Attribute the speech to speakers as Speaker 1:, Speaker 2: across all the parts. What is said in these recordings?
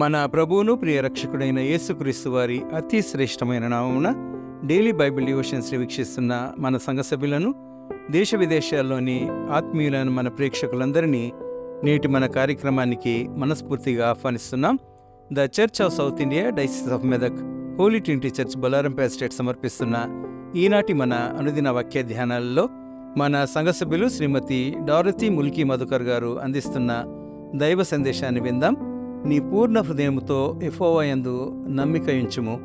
Speaker 1: మన ప్రభువును ప్రియ రక్షకుడైన యేసుక్రీస్తు వారి అతి శ్రేష్టమైన నామమున డైలీ బైబిల్ డివోషన్స్ వీక్షిస్తున్న మన సంఘ సభ్యులను, దేశ విదేశాల్లోని ఆత్మీయులను మన ప్రేక్షకులందరినీ నేటి మన కార్యక్రమానికి మనస్ఫూర్తిగా ఆహ్వానిస్తున్నాం. The church of south India diocese of Medak holy trinity church Bollarampet state సమర్పిస్తున్న ఈనాటి మన అనుదిన వాక్య ధ్యానాలలో మన సంఘ సభ్యులు శ్రీమతి డారతి ముల్కీ మధుకర్ గారు అందిస్తున్న దైవ సందేశాన్ని విందాం. నీ పూర్ణ హృదయముతో యెహోవా యందు నమ్మిక ఉంచుము,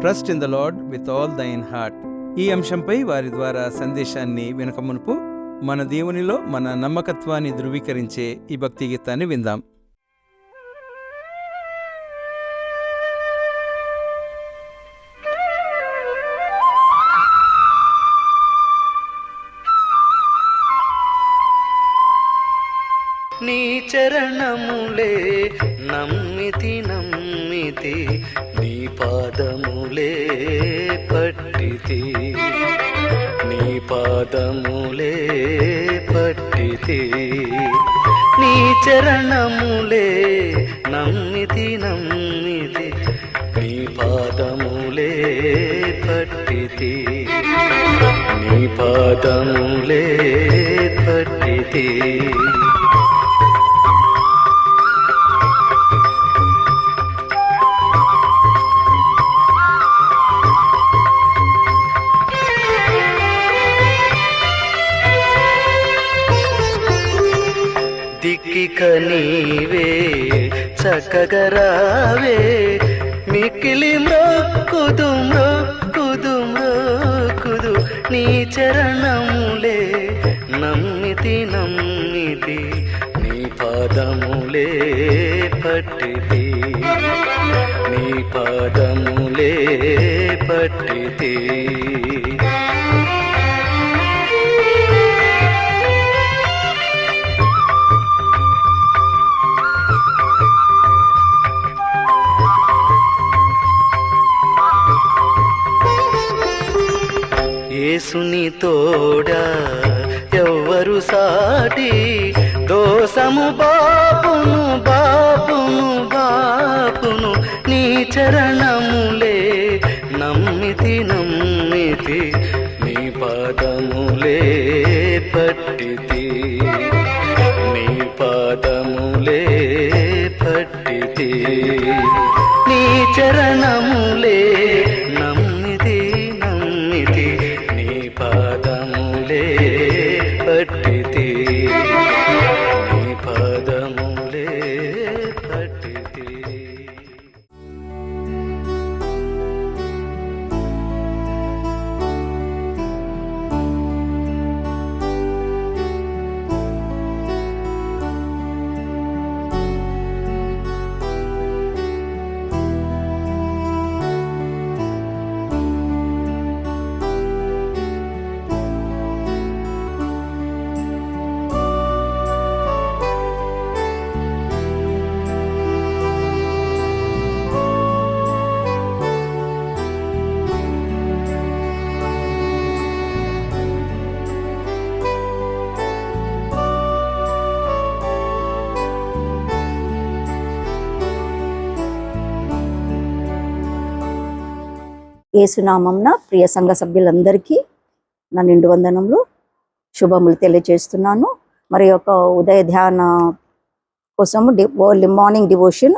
Speaker 1: trust in the lord with all thine heart. ఈ అంశంపై వారి ద్వారా సందేశాన్ని వినక మునుపు మన దేవునిలో మన నమ్మకత్వాన్ని ధృవీకరించే ఈ భక్తి గీతాన్ని విందాం.
Speaker 2: నీ చరణములే నమ్మితి నమ్మితి, నీ పాదములే పట్టితి, నీ పాదములే పట్టితి. నీ చరణములే నమ్మితి నమ్మితి, నీ పాదములే పట్టితి, నీ పాదములే పట్టితి. దిక్కిక నీవే చక్కగరావే, మిక్కిలి మ్రొక్కుదు మ్రొక్కుదు మ్రొక్కుదు. నీ చరణములే నమ్మితి నమ్మితి, నీ పాదములే పట్టితి, నీ పాదములే పట్టితి. యేసుని తోడా ఎవ్వరు సాటి, దోసము బాపును బాపును బాపును. నీ చరణములే నమ్మితి నమ్మితి, నీ పాదములే పట్టితి, నీ పాదములే పట్టితి. నీ చరణములే నమ్మితి నమ్మితి, నీ పాదములే పట్టితి, నీ పాదములే పట్టితి.
Speaker 3: యేసునామంన ప్రియ సంఘ సభ్యులందరికీ నా నిండు వందనములు, శుభములు తెలియజేస్తున్నాను. మరి యొక్క ఉదయ ధ్యాన కోసము మార్నింగ్ డివోషన్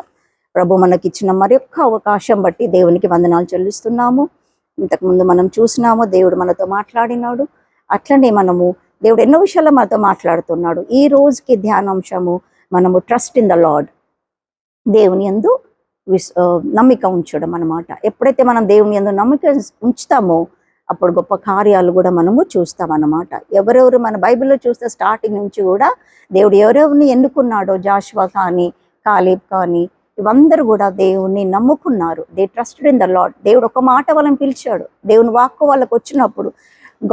Speaker 3: ప్రభు మనకిచ్చిన మరి యొక్క అవకాశం బట్టి దేవునికి వందనాలు చెల్లిస్తున్నాము. ఇంతకుముందు మనం చూసినాము, దేవుడు మనతో మాట్లాడినాడు. అట్లనే మనము దేవుడు ఎన్నో విషయాల్లో మనతో మాట్లాడుతున్నాడు. ఈ రోజుకి ధ్యానాంశము మనము ట్రస్ట్ ఇన్ ద లార్డ్, దేవుని యందు నమ్మిక ఉంచడం అన్నమాట. ఎప్పుడైతే మనం దేవుని యందు నమ్మిక ఉంచుతామో అప్పుడు గొప్ప కార్యాలు కూడా మనము చూస్తామన్నమాట. ఎవరెవరు మన బైబిల్లో చూస్తే స్టార్టింగ్ నుంచి కూడా దేవుడు ఎవరెవరిని ఎన్నుకున్నాడో, జాషువా కానీ కాలేబ్ కానీ ఇవందరూ కూడా దేవుణ్ణి నమ్ముకున్నారు. They trusted in the lord. దేవుడు ఒక మాట వాళ్ళని పిలిచాడు. దేవుని వాక్కు వాళ్ళకు వచ్చినప్పుడు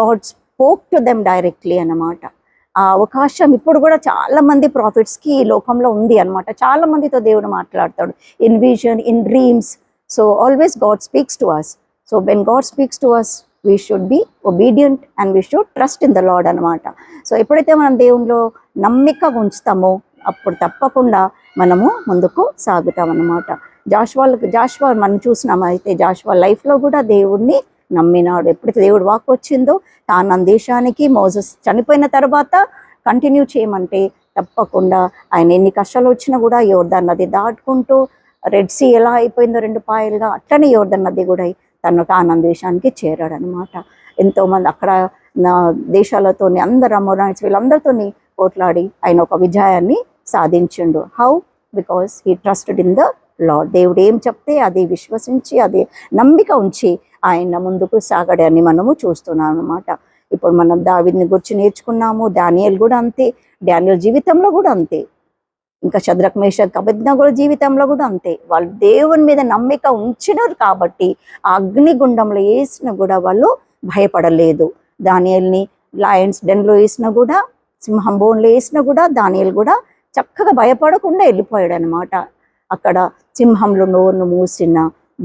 Speaker 3: god spoke to them directly అన్నమాట. ఆ అవకాశం ఇప్పుడు కూడా చాలా మంది ప్రాఫిట్స్కి ఈ లోకంలో ఉంది అనమాట. చాలా మందితో దేవుడు మాట్లాడతాడు in vision, in dreams. So always God speaks to us. So when God speaks to us we should be obedient and we should trust in the Lord అనమాట. సో ఎప్పుడైతే మనం దేవునిలో నమ్మిక ఉంచుతామో అప్పుడు తప్పకుండా మనము ముందుకు సాగుతామన్నమాట. జాషువా మనం చూసినామైతే జాషువా లైఫ్లో కూడా దేవుడిని నమ్మినాడు. ఎప్పుడైతే దేవుడు వాక్ వచ్చిందో కానాన్ దేశానికి మోసెస్ చనిపోయిన తర్వాత కంటిన్యూ చేయమంటే తప్పకుండా ఆయన ఎన్ని కష్టాలు వచ్చినా కూడా యోర్దాన్ నది దాటుకుంటూ రెడ్ సీ ఎలా అయిపోయిందో 2 పాయలుగా అట్లనే యోర్దాన్ నది కూడా తను కానాన్ దేశానికి చేరాడు అనమాట. ఎంతోమంది అక్కడ దేశాలతోని అందరు అమోరైట్స్ వీళ్ళందరితోని పోట్లాడి ఆయన ఒక విజయాన్ని సాధించిండు. How? Because he trusted in the lord. దేవుడు ఏం చెప్తే అది విశ్వసించి అది నమ్మిక ఉంచి ఆయన ముందుకు సాగడాన్ని మనము చూస్తున్నాం అన్నమాట. ఇప్పుడు మనం దావీదుని గురించి నేర్చుకున్నాము. దానియేలు కూడా అంతే. దానియేలు జీవితంలో కూడా అంతే. ఇంకా షద్రక్ మేషక్ అబేద్నెగో జీవితంలో కూడా అంతే. వాళ్ళు దేవుని మీద నమ్మిక ఉంచినారు కాబట్టి ఆ అగ్నిగుండంలో వేసినా కూడా వాళ్ళు భయపడలేదు. దానియేలుని లయన్స్ డెన్లో వేసినా కూడా, సింహం బోన్లో వేసినా కూడా దానియేలు కూడా చక్కగా భయపడకుండా వెళ్ళిపోయాడు అనమాట. అక్కడ సింహంలో నోరును మూసిన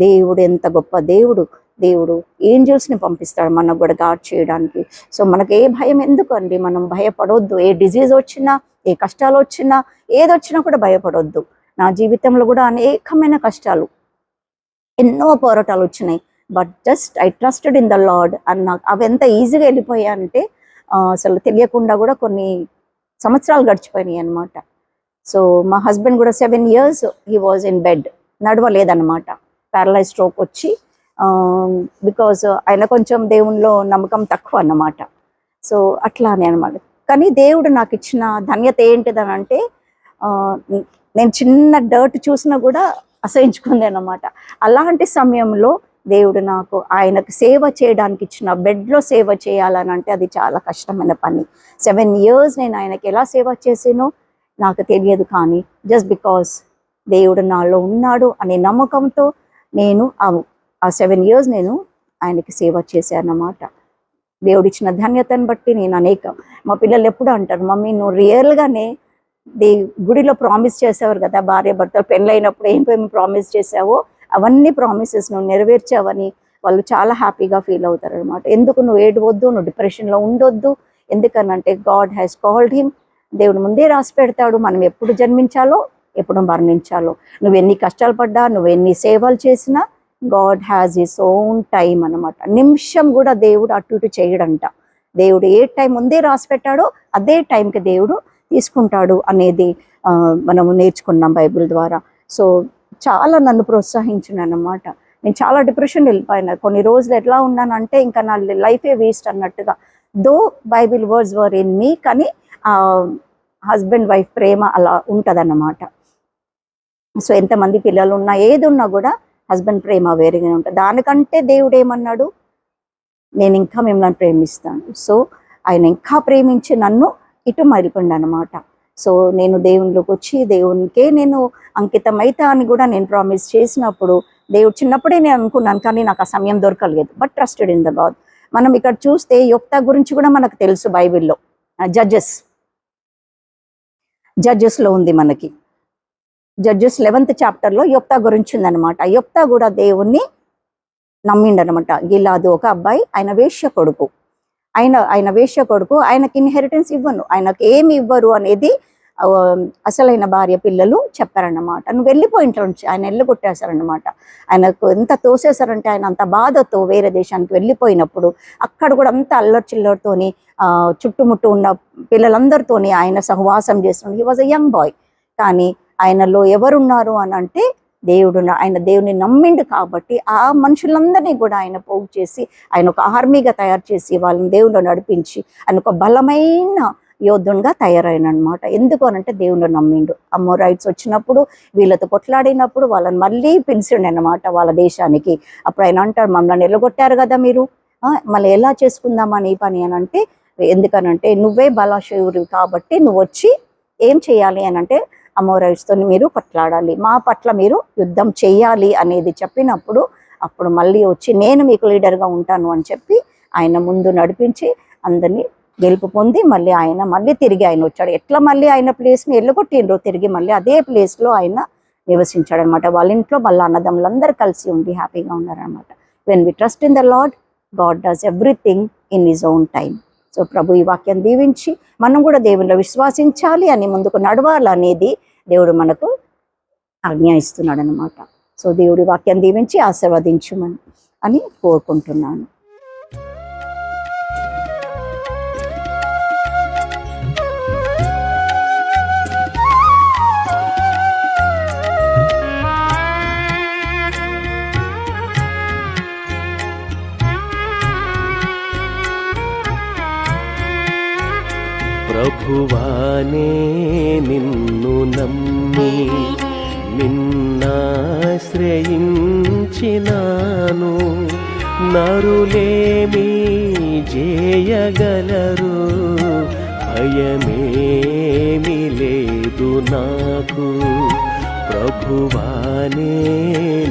Speaker 3: దేవుడు ఎంత గొప్ప దేవుడు. దేవుడు ఏంజల్స్ని పంపిస్తాడు మనకు కూడా గాడ్ చేయడానికి. సో మనకు ఏ భయం ఎందుకండి? మనం భయపడొద్దు. ఏ డిజీజ్ వచ్చినా, ఏ కష్టాలు వచ్చినా, ఏదొచ్చినా కూడా భయపడొద్దు. నా జీవితంలో కూడా అనేకమైన కష్టాలు, ఎన్నో పోరాటాలు వచ్చినాయి. But just I trusted in the lord అన్న అవి ఎంత ఈజీగా వెళ్ళిపోయాయంటే అసలు తెలియకుండా కూడా కొన్ని సంవత్సరాలు గడిచిపోయినాయి అనమాట. సో మా హస్బెండ్ కూడా 7 years he was in bed, నడవలేదన్నమాట. ప్యారలైజ్ స్ట్రోక్ వచ్చి బికాజ్ ఆయన కొంచెం దేవునిలో నమ్మకం తక్కువ అన్నమాట. సో అట్లానే అనమాట. కానీ దేవుడు నాకు ఇచ్చిన ధన్యత ఏంటిదని అంటే నేను చిన్న డర్ట్ చూసినా కూడా అసహించుకుంది అన్నమాట. అలాంటి సమయంలో దేవుడు నాకు ఆయనకు సేవ చేయడానికి ఇచ్చిన బెడ్లో సేవ చేయాలని అంటే అది చాలా కష్టమైన పని. 7 years నేను ఆయనకి ఎలా సేవ చేసానో నాకు తెలియదు. కానీ జస్ట్ బికాస్ దేవుడు నాలో ఉన్నాడు అనే నమ్మకంతో నేను ఆ 7 years నేను ఆయనకి సేవ చేశాను అన్నమాట. దేవుడు ఇచ్చిన ధన్యతను బట్టి నేను మా పిల్లలు ఎప్పుడు అంటారు, మమ్మీ నువ్వు రియల్గానే గుడిలో ప్రామిస్ చేసేవారు కదా భార్య భర్తలు పెళ్ళైనప్పుడు ఏం ప్రామిస్ చేసావో అవన్నీ ప్రామిసెస్ నువ్వు నెరవేర్చావని వాళ్ళు చాలా హ్యాపీగా ఫీల్ అవుతారు అనమాట. ఎందుకు నువ్వు ఏడవద్దు, నువ్వు డిప్రెషన్లో ఉండొద్దు. ఎందుకనంటే గాడ్ హ్యాస్ కాల్డ్ హిమ్. దేవుడు ముందే రాసి పెడతాడు మనం ఎప్పుడు జన్మించాలో, ఎప్పుడు మరణించాలో. నువ్వు ఎన్ని కష్టాలు పడ్డా, నువ్వు ఎన్ని సేవలు చేసినా God has his own time అనమాట. నిమిషం కూడా దేవుడు అటు ఇటు చేయడంట. దేవుడు ఏ టైం ముందే రాసి పెట్టాడో అదే టైంకి దేవుడు తీసుకుంటాడు అనేది మనము నేర్చుకున్నాం బైబిల్ ద్వారా. సో చాలా నన్ను ప్రోత్సహించిన అన్నమాట. నేను చాలా డిప్రెషన్ వెళ్ళిపోయినా. కొన్ని రోజులు ఎట్లా ఉన్నానంటే ఇంకా నా లైఫే వేస్ట్ అన్నట్టుగా. Though Bible words were in me, కానీ హస్బెండ్ వైఫ్ ప్రేమ అలా ఉంటుందన్నమాట. సో ఎంతమంది పిల్లలు ఉన్నా ఏది ఉన్నా కూడా హస్బెండ్ ప్రేమ వేరేగానే ఉంటుంది. దానికంటే దేవుడు ఏమన్నాడు, నేను ఇంకా మిమ్మల్ని ప్రేమిస్తాను. సో ఆయన ఇంకా ప్రేమించి నన్ను ఇటు మరిపిండు అనమాట. సో నేను దేవునిలోకి వచ్చి దేవునికే నేను అంకితమైతా అని కూడా నేను ప్రామిస్ చేసినప్పుడు దేవుడు చిన్నప్పుడే నేను అనుకున్నాను, కానీ నాకు ఆ సమయం దొరకలేదు. But trusted in the God. మనం ఇక్కడ చూస్తే యొప్తా గురించి కూడా మనకు తెలుసు బైబిల్లో. జడ్జెస్లో ఉంది మనకి. జడ్జెస్ 11th chapter యొప్తా గురించి ఉందన్నమాట. యొప్తా కూడా దేవుణ్ణి నమ్మిండనమాట. గిలాదు ఒక అబ్బాయి, ఆయన వేశ్య కొడుకు. ఆయన వేశ్య కొడుకు, ఆయనకి ఇన్హెరిటెన్స్ ఇవ్వను, ఆయనకు ఏమి ఇవ్వరు అనేది అసలైన భార్య పిల్లలు చెప్పారన్నమాట. నువ్వు వెళ్ళిపోయి ఇంట్లో నుంచి ఆయన వెళ్ళగొట్టేశారన్నమాట. ఆయనకు ఎంత తోసేశారంటే ఆయన అంత బాధతో వేరే దేశానికి వెళ్ళిపోయినప్పుడు అక్కడ కూడా అంత అల్లరి చిల్లరితోని చుట్టుముట్టు ఉన్న పిల్లలందరితోని ఆయన సహవాసం చేస్తున్నాడు. He was a young boy. కానీ ఆయనలో ఎవరున్నారు అని అంటే ఆయన దేవుని నమ్మిండు కాబట్టి ఆ మనుషులందరినీ కూడా ఆయన పోగు చేసి ఆయన ఒక ఆర్మీగా తయారు చేసి వాళ్ళని దేవునిలో నడిపించి ఆయన ఒక బలమైన యోధునిగా తయారైన అనమాట. ఎందుకు అనంటే దేవుని నమ్మిండు. అమోరైట్స్ వచ్చినప్పుడు వీళ్ళతో కొట్లాడినప్పుడు వాళ్ళని మళ్ళీ పిలిచిండు అనమాట వాళ్ళ దేశానికి. అప్పుడు ఆయన అంటారు, మమ్మల్ని ఎల్లగొట్టారు కదా మీరు, మళ్ళీ ఎలా చేసుకుందామని ఈ పని అని అంటే, ఎందుకనంటే నువ్వే బలశూరు కాబట్టి నువ్వు వచ్చి ఏం చేయాలి అని అంటే అమోరైట్స్తో మీరు కొట్లాడాలి, మా పట్ల మీరు యుద్ధం చేయాలి అనేది చెప్పినప్పుడు అప్పుడు మళ్ళీ వచ్చి నేను మీకు లీడర్గా ఉంటాను అని చెప్పి ఆయన ముందు నడిపించి అందరినీ గెలుపు పొంది మళ్ళీ తిరిగి ఆయన వచ్చాడు. ఎట్లా మళ్ళీ ఆయన ప్లేస్ని ఎల్లగొట్టిండ్రో తిరిగి మళ్ళీ అదే ప్లేస్లో ఆయన నివసించాడు అనమాట. వాళ్ళ ఇంట్లో వాళ్ళ అన్నదమ్ములందరూ కలిసి ఉండి హ్యాపీగా ఉన్నారనమాట. When we trust in the lord, God does everything in his own time. So ప్రభు ఈ వాక్యం దీవించి మనం కూడా దేవునిలో విశ్వాసించాలి అని ముందుకు నడవాలనేది దేవుడు మనకు ఆజ్ఞ ఇస్తున్నాడు అనమాట. సో దేవుడి వాక్యం దీవించి ఆశీర్వదించుమని అని కోరుకుంటున్నాను.
Speaker 4: ప్రభువానే నిన్ను నమ్మి నిన్నాశ్రయించినాను, నరులేమి చేయగలరు, భయమేమి లేదు నాకు. ప్రభువానే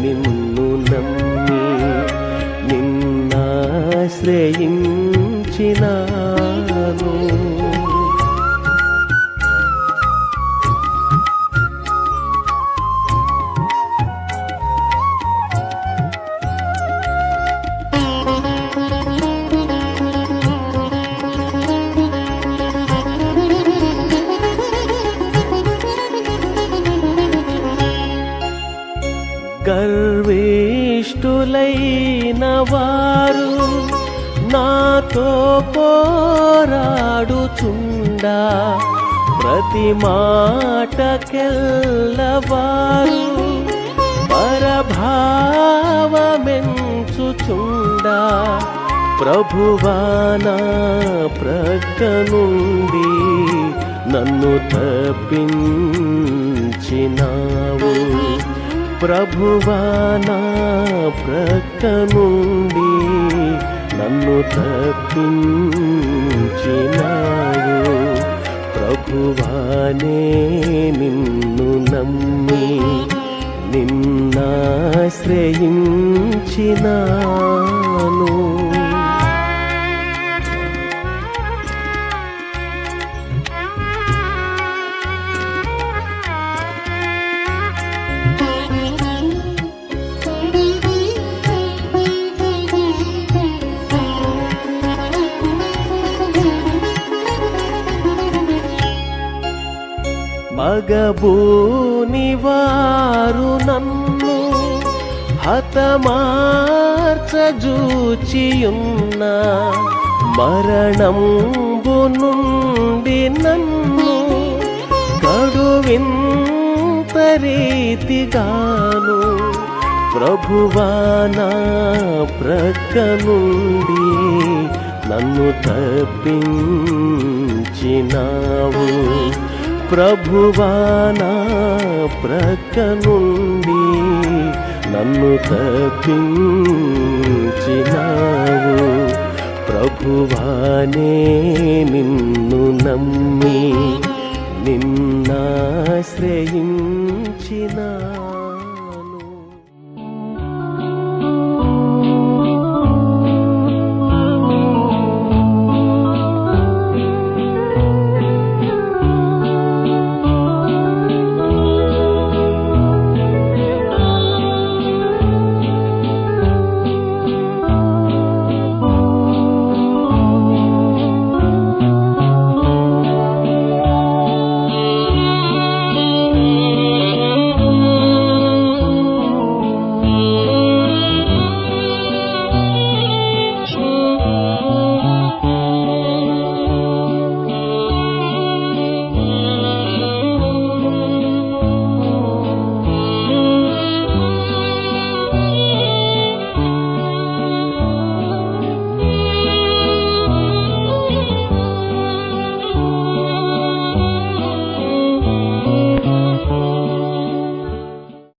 Speaker 4: నిన్ను నమ్మి నిన్నాశ్రయించినాను. గర్విష్ఠులైన వారు నాతో పోరాడుచుండా, ప్రతి మాటకెల్లవారు పరభావమెంచుచుండా, ప్రభువా నా ప్రక్క నుండి నన్ను తప్పించినావు. ప్రభువా నా ప్రక్క నుండి నన్ను తప్పించినావు. ప్రభువానే నిన్ను నమ్మి నిన్నాశ్రయించినాను. మగబూని వారు నన్ను హతమార్చజూచియున్న, మరణంబు నుండి నన్ను కడువింత రీతిగాను, ప్రభువా నా ప్రక్క నుండి నన్ను తప్పించినావు. ప్రభువా నా ప్రక్క నుండి నన్ను తప్పించినావు. ప్రభువానే నిన్ను నమ్మి నిన్నాశ్రయించినా.